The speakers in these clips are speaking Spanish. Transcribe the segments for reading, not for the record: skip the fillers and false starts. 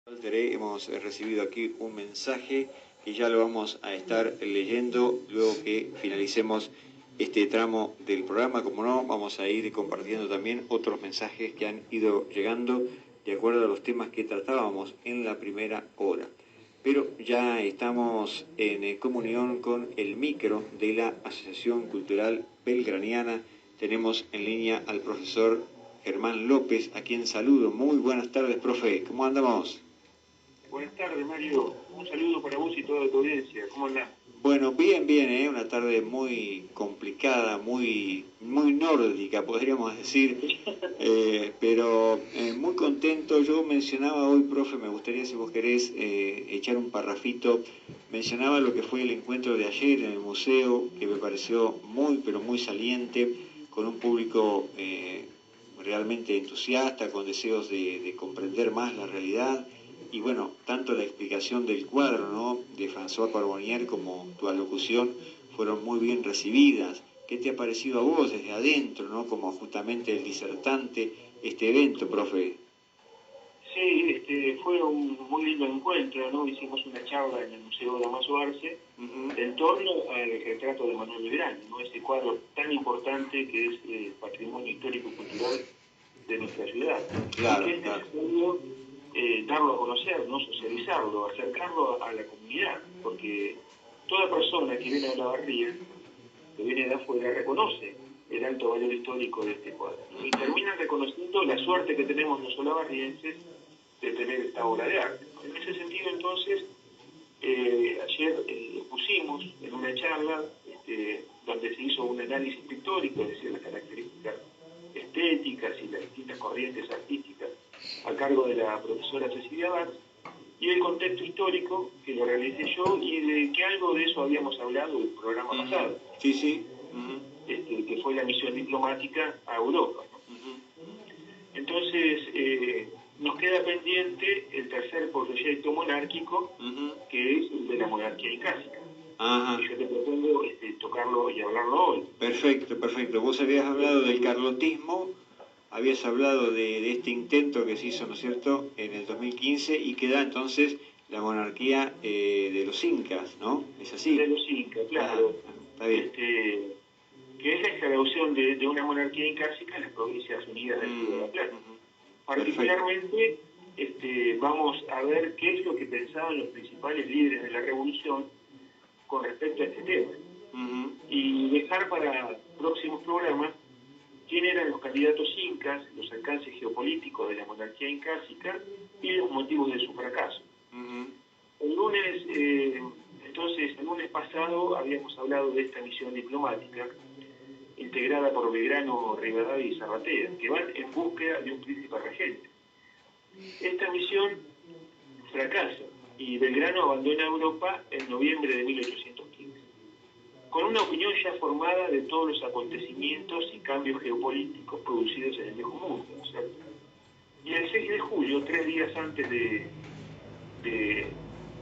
Hemos recibido aquí un mensaje que ya lo vamos a estar leyendo luego que finalicemos este tramo del programa. Como no, vamos a ir compartiendo también otros mensajes que han ido llegando de acuerdo a los temas que tratábamos en la primera hora. Pero ya estamos en comunión con el micro de la Asociación Cultural Belgraniana. Tenemos en línea al profesor Germán López, a quien saludo. Muy buenas tardes, profe. ¿Cómo andamos? Buenas tardes, Mario. Un saludo para vos y toda tu audiencia. ¿Cómo andás? Bueno, bien, una tarde muy complicada, muy nórdica, podríamos decir, pero muy contento. Yo mencionaba hoy, profe, me gustaría, si vos querés, echar un parrafito. Mencionaba lo que fue el encuentro de ayer en el museo, que me pareció pero muy saliente, con un público realmente entusiasta, con deseos de comprender más la realidad. Y bueno, tanto la explicación del cuadro, ¿no?, de François Carbonnier como tu alocución fueron muy bien recibidas. ¿Qué te ha parecido a vos desde adentro, ¿no?, como justamente el disertante, este evento, profe? Sí, fue un muy lindo encuentro, ¿no? Hicimos una charla en el Museo Dámaso Arce en torno al retrato de Manuel Belgrano, ¿no? Ese cuadro tan importante que es patrimonio histórico y cultural de nuestra ciudad. Claro, y que es necesario darlo a conocer, ¿no? Socializarlo, acercarlo a la comunidad, porque toda persona que viene a Olavarría, que viene de afuera, reconoce el alto valor histórico de este cuadro, ¿no? Y terminan reconociendo la suerte que tenemos los olavarrienses de tener esta obra de arte, ¿no? En ese sentido, entonces, ayer pusimos en una charla donde se hizo un análisis pictórico, es decir, las características estéticas y las distintas corrientes artísticas a cargo de la profesora Cecilia Batz, y el contexto histórico que lo realicé yo, y de que algo de eso habíamos hablado en el programa pasado. Sí. Que fue la misión diplomática a Europa, ¿no? Entonces, nos queda pendiente el tercer proyecto monárquico, que es el de la monarquía incásica. Y yo te propongo tocarlo y hablarlo hoy. Perfecto. Vos habías hablado del carlotismo, habías hablado de este intento que se hizo, ¿no es cierto?, en el 2015, y queda entonces la monarquía de los incas, ¿no? ¿Es así? De los incas, claro. Está bien. Que es la instalación de una monarquía incásica en las Provincias Unidas del Río de la Plata. Particularmente, vamos a ver qué es lo que pensaban los principales líderes de la revolución con respecto a este tema. Y dejar para próximos programas quién eran los candidatos incas, los alcances geopolíticos de la monarquía incásica y los motivos de su fracaso. El lunes pasado habíamos hablado de esta misión diplomática integrada por Belgrano, Rivadavia y Zarratea, que van en búsqueda de un príncipe regente. Esta misión fracasa y Belgrano abandona Europa en noviembre de 1815, con una opinión ya formada de todos los acontecimientos y cambios geopolíticos producidos en el Viejo Mundo, ¿cierto? Y el 6 de julio, 3 días antes de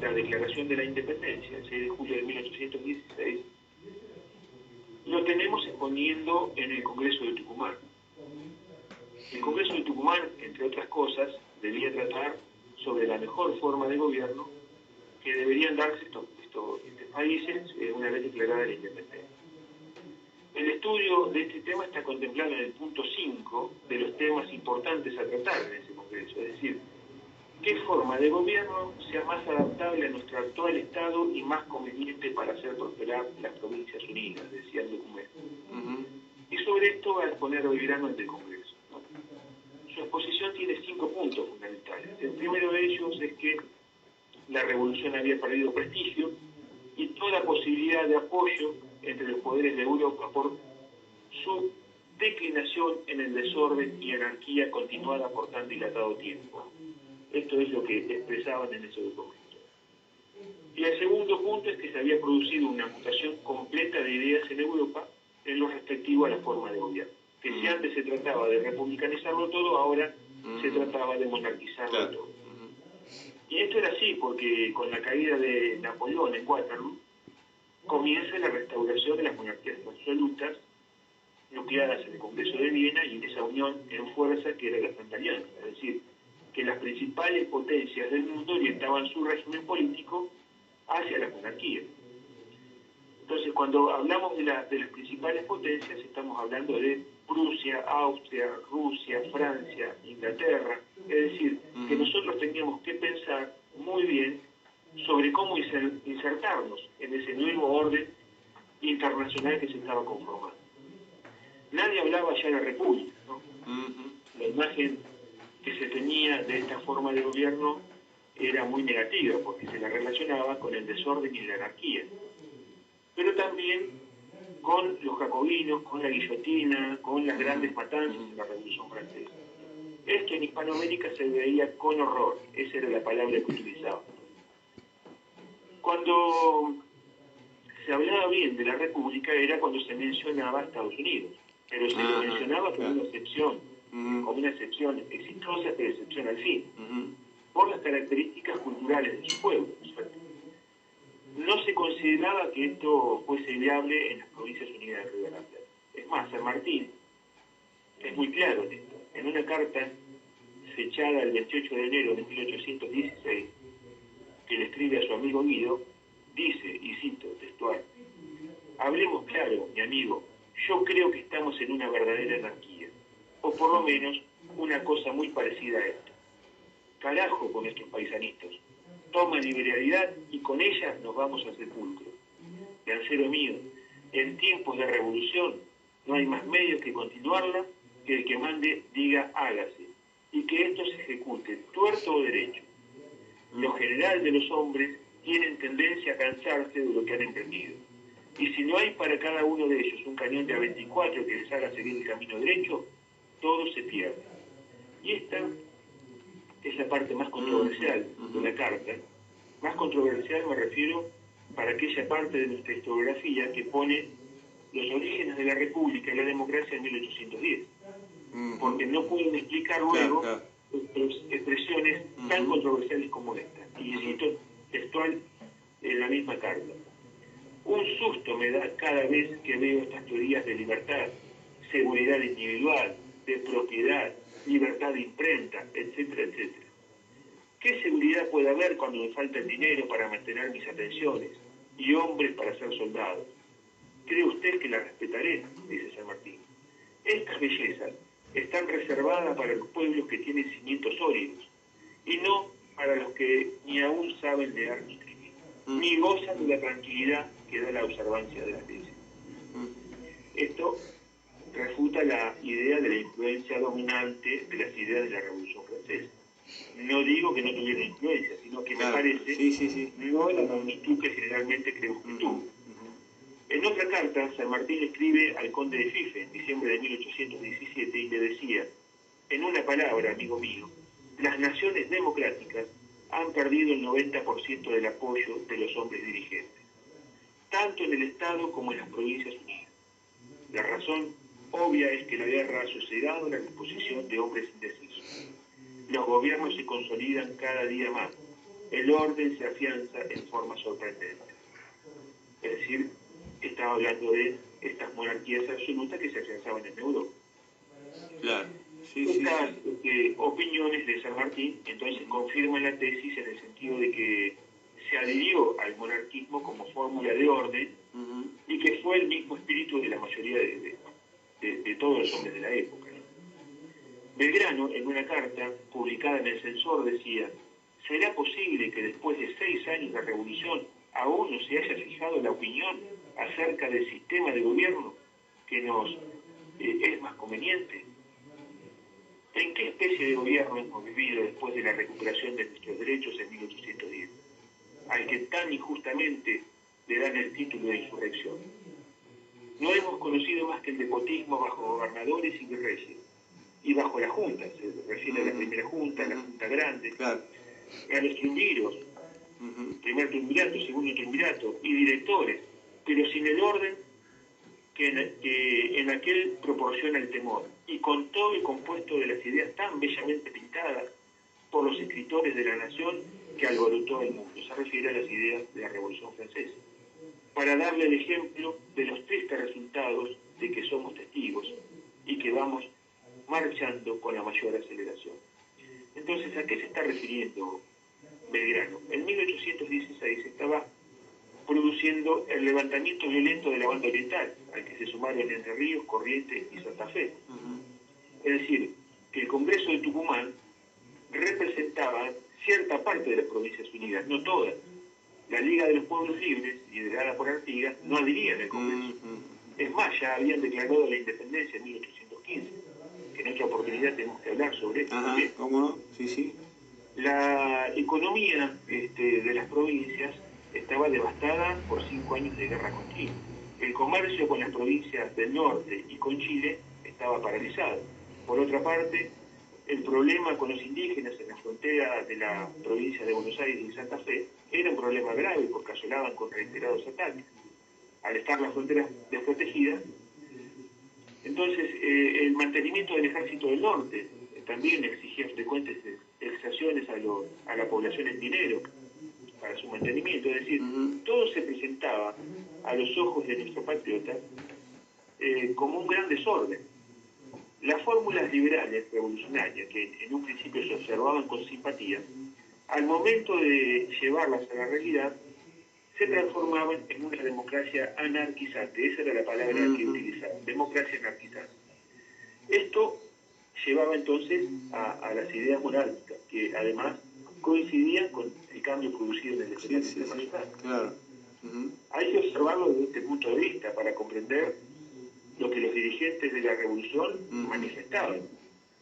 la declaración de la independencia, el 6 de julio de 1816, lo tenemos exponiendo en el Congreso de Tucumán. El Congreso de Tucumán, entre otras cosas, debía tratar sobre la mejor forma de gobierno que deberían darse estos países una vez declarada la independencia. El estudio de este tema está contemplado en el punto 5 de los temas importantes a tratar en ese Congreso, es decir, qué forma de gobierno sea más adaptable a nuestro actual estado y más conveniente para hacer prosperar las Provincias Unidas, decía el documento. Y sobre esto va a exponer Belgrano ante el Congreso, ¿no? Su exposición tiene 5 puntos fundamentales. El primero de ellos es que la revolución había perdido prestigio y toda posibilidad de apoyo entre los poderes de Europa por su declinación en el desorden y anarquía continuada por tan dilatado tiempo. Esto es lo que expresaban en ese documento. Y el segundo punto es que se había producido una mutación completa de ideas en Europa en lo respectivo a la forma de gobierno. Que si antes se trataba de republicanizarlo todo, ahora se trataba de monarquizarlo todo. Y esto era así porque con la caída de Napoleón en Waterloo comienza la restauración de las monarquías absolutas nucleadas en el Congreso de Viena y en esa unión en fuerza que era la Santa Alianza, es decir, que las principales potencias del mundo orientaban su régimen político hacia la monarquía. Entonces, cuando hablamos de las principales potencias, estamos hablando de Prusia, Austria, Rusia, Francia, Inglaterra. Es decir, que nosotros teníamos que pensar muy bien sobre cómo insertarnos en ese nuevo orden internacional que se estaba conformando. Nadie hablaba ya de república, ¿no? La imagen que se tenía de esta forma de gobierno era muy negativa, porque se la relacionaba con el desorden y la anarquía, pero también con los jacobinos, con la guillotina, con las grandes matanzas de la Revolución Francesa. Esto en Hispanoamérica se veía con horror, esa era la palabra que utilizaba. Cuando se hablaba bien de la República era cuando se mencionaba a Estados Unidos, pero se lo mencionaba como una excepción exitosa, pero excepción al fin, por las características culturales de su pueblo. No se consideraba que esto fuese viable en las Provincias Unidas de Río de la Plata. Es más, San Martín es muy claro en esto. En una carta fechada el 28 de enero de 1816, que le escribe a su amigo Guido, dice, y cito textual: hablemos claro, mi amigo, yo creo que estamos en una verdadera anarquía, o por lo menos una cosa muy parecida a esto. Carajo con estos paisanitos, toman liberalidad y con ella nos vamos al sepulcro. Lancero mío, en tiempos de revolución no hay más medios que continuarla que el que mande diga hágase, y que esto se ejecute, tuerto o derecho. Lo general de los hombres tienen tendencia a cansarse de lo que han emprendido. Y si no hay para cada uno de ellos un cañón de A24 que les haga seguir el camino derecho, todo se pierde. Y esta es la parte más controversial de la carta. Más controversial me refiero para aquella parte de nuestra historiografía que pone los orígenes de la República y la democracia en 1810. Porque no pueden explicar luego expresiones tan controversiales como esta. Y cito textual en la misma carta: un susto me da cada vez que veo estas teorías de libertad, seguridad individual, de propiedad, libertad de imprenta, etcétera, etcétera. ¿Qué seguridad puede haber cuando me falta el dinero para mantener mis atenciones y hombres para ser soldados? ¿Cree usted que la respetaré?, dice San Martín. Estas bellezas están reservadas para los pueblos que tienen cimientos sólidos, y no para los que ni aún saben leer ni escribir, ni gozan de la tranquilidad que da la observancia de las leyes. Esto refuta la idea de la influencia dominante de las ideas de la Revolución Francesa. No digo que no tuviera influencia, sino que me parece no la magnitud que generalmente creemos que tuvo. En otra carta, San Martín escribe al conde de Fife en diciembre de 1817 y le decía: en una palabra, amigo mío, las naciones democráticas han perdido el 90% del apoyo de los hombres dirigentes, tanto en el Estado como en las Provincias Unidas. La razón obvia es que la guerra ha sosegado la disposición de hombres indecisos. Los gobiernos se consolidan cada día más. El orden se afianza en forma sorprendente. Es decir, estaba hablando de estas monarquías absolutas que se afianzaban en Europa. Claro. Estas opiniones de San Martín entonces confirman la tesis en el sentido de que se adhirió al monarquismo como fórmula de orden y que fue el mismo espíritu de la mayoría de todos los hombres de la época, ¿no? Belgrano, en una carta publicada en El Censor, decía: ¿será posible que después de 6 años de revolución aún no se haya fijado la opinión acerca del sistema de gobierno que nos es más conveniente? ¿En qué especie de gobierno hemos vivido después de la recuperación de nuestros derechos en 1810, al que tan injustamente le dan el título de insurrección? No hemos conocido más que el despotismo bajo gobernadores y virreyes, y bajo la Junta, se refiere a la primera Junta, la Junta Grande, a los triunviros, primer triunvirato, segundo triunvirato, y directores, pero sin el orden que en aquel proporciona el temor, y con todo el compuesto de las ideas tan bellamente pintadas por los escritores de la nación que alborotó el mundo. Se refiere a las ideas de la Revolución Francesa, para darle el ejemplo de los tristes resultados de que somos testigos y que vamos marchando con la mayor aceleración. Entonces, ¿a qué se está refiriendo Belgrano? En 1816 estaba produciendo el levantamiento violento de la banda oriental, al que se sumaron Entre Ríos, Corrientes y Santa Fe. Es decir, que el Congreso de Tucumán representaba cierta parte de las Provincias Unidas, no todas. La Liga de los Pueblos Libres, liderada por Artigas, no adhería al Congreso. Es más, ya habían declarado la independencia en 1815, que en otra oportunidad tenemos que hablar sobre esto. Ajá, ¿cómo no? Sí, sí. La economía de las provincias estaba devastada por 5 años de guerra continua. El comercio con las provincias del norte y con Chile estaba paralizado. Por otra parte, el problema con los indígenas en la frontera de la provincia de Buenos Aires y Santa Fe era un problema grave porque asolaban con reiterados ataques. Al estar las fronteras desprotegidas, entonces el mantenimiento del ejército del norte también exigía frecuentes exacciones a la población en dinero para su mantenimiento. Es decir, todo se presentaba a los ojos de nuestros patriotas como un gran desorden. Las fórmulas liberales revolucionarias, que en un principio se observaban con simpatía, al momento de llevarlas a la realidad, se transformaban en una democracia anarquizante. Esa era la palabra que utilizaban, democracia anarquizante. Esto llevaba entonces a las ideas monárquicas, que además coincidían con el cambio producido en el escenario internacional. Claro. Hay que observarlo desde este punto de vista para comprender lo que los dirigentes de la revolución manifestaban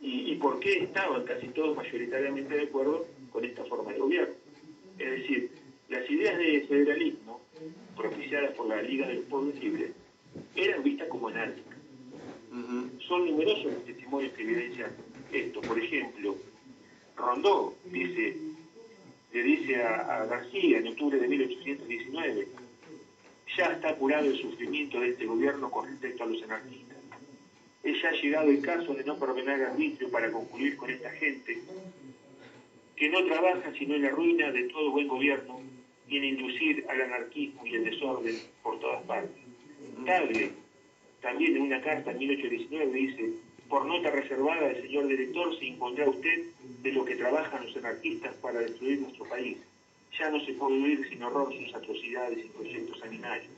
y por qué estaban casi todos mayoritariamente de acuerdo con esta forma de gobierno. Es decir, las ideas de federalismo propiciadas por la Liga de los Pueblos Libres eran vistas como anárquicas. Son numerosos los testimonios que evidencian esto. Por ejemplo, Rondó le dice a García en octubre de 1819: ya está curado el sufrimiento de este gobierno con respecto a los anarquistas. Es ya llegado el caso de no perdonar arbitrio para concluir con esta gente que no trabaja sino en la ruina de todo buen gobierno y en inducir al anarquismo y el desorden por todas partes. Tagle, también en una carta en 1819, dice: por nota reservada al señor director se impondrá usted de lo que trabajan los anarquistas para destruir nuestro país. Ya no se puede oír sin horror sus atrocidades y proyectos sanguinarios.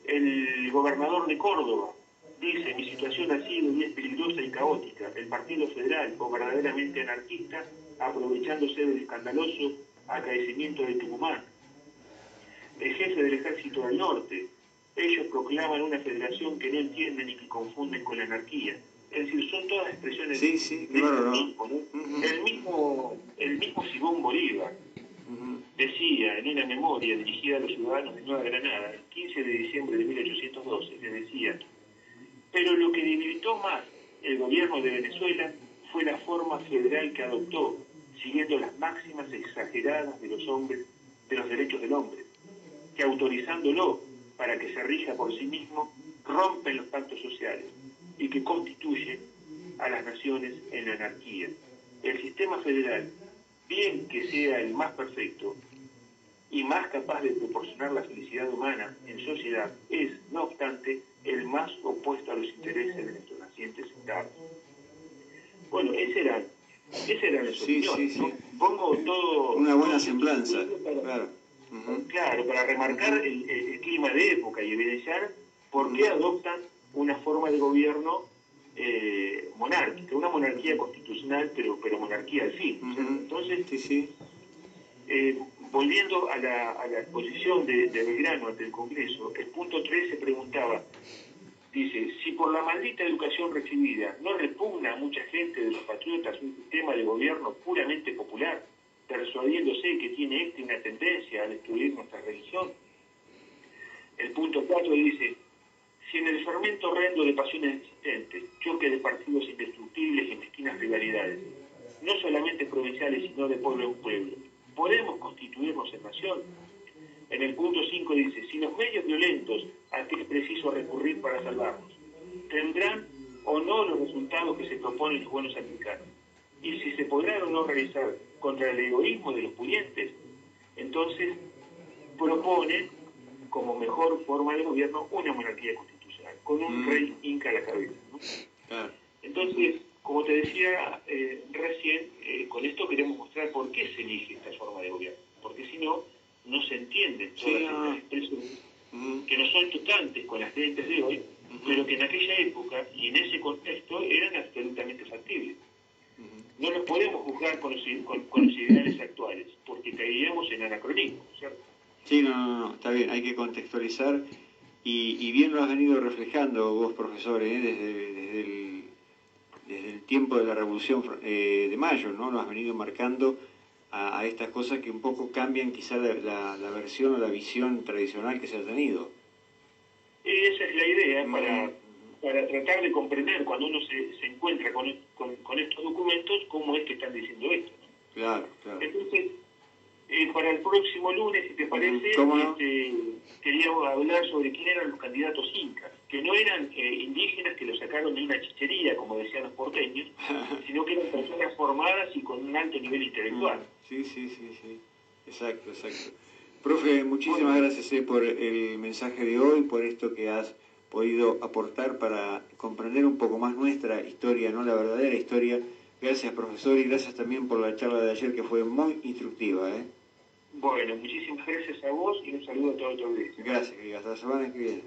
El gobernador de Córdoba dice: mi situación ha sido y es peligrosa y caótica. El Partido Federal, o verdaderamente anarquista, aprovechándose del escandaloso acaecimiento de Tucumán. El jefe del Ejército del Norte: ellos proclaman una federación que no entienden y que confunden con la anarquía. Es decir, son todas expresiones de claro, mismo, ¿no? El mismo Simón Bolívar decía en una memoria dirigida a los ciudadanos de Nueva Granada, el 15 de diciembre de 1812, le decía: pero lo que debilitó más el gobierno de Venezuela fue la forma federal que adoptó, siguiendo las máximas exageradas de los hombres, de los derechos del hombre, que autorizándolo para que se rija por sí mismo, rompen los pactos sociales y que constituyen a las naciones en la anarquía. El sistema federal, bien que sea el más perfecto y más capaz de proporcionar la felicidad humana en sociedad, es, no obstante, el más opuesto a los intereses de nuestros nacientes estados. Bueno, esa era las opiniones, ¿no? Pongo todo... Una buena semblanza, claro. Claro, para remarcar el clima de época y evidenciar por qué adoptan una forma de gobierno monárquica, una monarquía constitucional, pero monarquía al fin. Entonces, volviendo a la exposición de Belgrano ante el Congreso, el punto 3 se preguntaba, dice: si por la maldita educación recibida no repugna a mucha gente de los patriotas un sistema de gobierno puramente popular, persuadiéndose que tiene una tendencia a destruir nuestra religión. El punto 4 dice: si en el fermento horrendo de pasiones existentes, choque de partidos indestructibles y mezquinas rivalidades, no solamente provinciales sino de pueblo en pueblo, ¿podemos constituirnos en nación? En el punto 5 dice: si los medios violentos a que es preciso recurrir para salvarnos tendrán o no los resultados que se proponen los buenos aplicados, y si se podrá o no realizar contra el egoísmo de los pudientes, entonces propone como mejor forma de gobierno una monarquía constitucional, con un rey inca a la cabeza, ¿no? Entonces, como te decía recién, con esto queremos mostrar por qué se elige esta forma de gobierno, porque si no, no se entienden todas estas expresiones que no son chocantes con las leyes de hoy, pero que en aquella época y en ese contexto eran absolutamente factibles. No los podemos juzgar con los ideales actuales, porque caeríamos en anacronismo, ¿cierto? Sí, no, está bien, hay que contextualizar y bien lo has venido reflejando vos, profesor, desde el tiempo de la Revolución de Mayo, ¿no? Lo has venido marcando a estas cosas que un poco cambian quizá la versión o la visión tradicional que se ha tenido. Esa es la idea para tratar de comprender cuando uno se encuentra con estos documentos cómo es que están diciendo esto, ¿no? Claro, claro. Entonces, para el próximo lunes, si te parece, no? queríamos hablar sobre quién eran los candidatos incas, que no eran indígenas que los sacaron de una chichería, como decían los porteños, sino que eran personas formadas y con un alto nivel intelectual. Sí. Exacto. Profe, muchísimas gracias por el mensaje de hoy, por esto que has podido aportar para comprender un poco más nuestra historia, ¿no? La verdadera historia. Gracias, profesor, y gracias también por la charla de ayer, que fue muy instructiva, ¿eh? Bueno, muchísimas gracias a vos y un saludo a todo tu audiencia. Gracias, hasta la semana que viene.